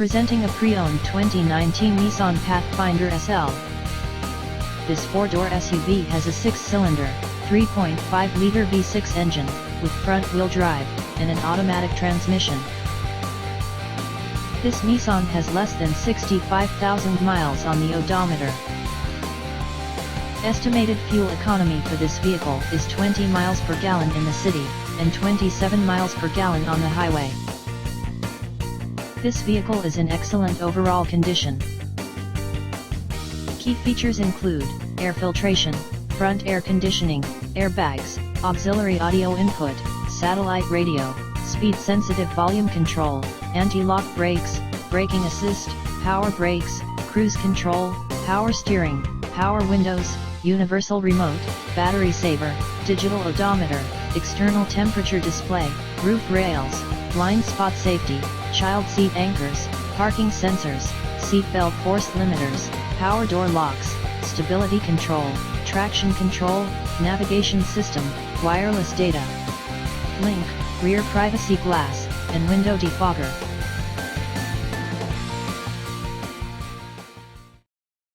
Presenting a pre-owned 2019 Nissan Pathfinder SL. This four-door SUV has a six-cylinder, 3.5-liter V6 engine, with front-wheel drive, and an automatic transmission. This Nissan has less than 65,000 miles on the odometer. Estimated fuel economy for this vehicle is 20 miles per gallon in the city, and 27 miles per gallon on the highway. This vehicle is in excellent overall condition. Key features include air filtration, front air conditioning, airbags, auxiliary audio input, satellite radio, speed-sensitive volume control, anti-lock brakes, braking assist, power brakes, cruise control, power steering, power windows, universal remote, battery saver, digital odometer, external temperature display, roof rails, blind spot safety, child seat anchors, parking sensors, seat belt force limiters, power door locks, stability control, traction control, navigation system, wireless data link, rear privacy glass, and window defogger.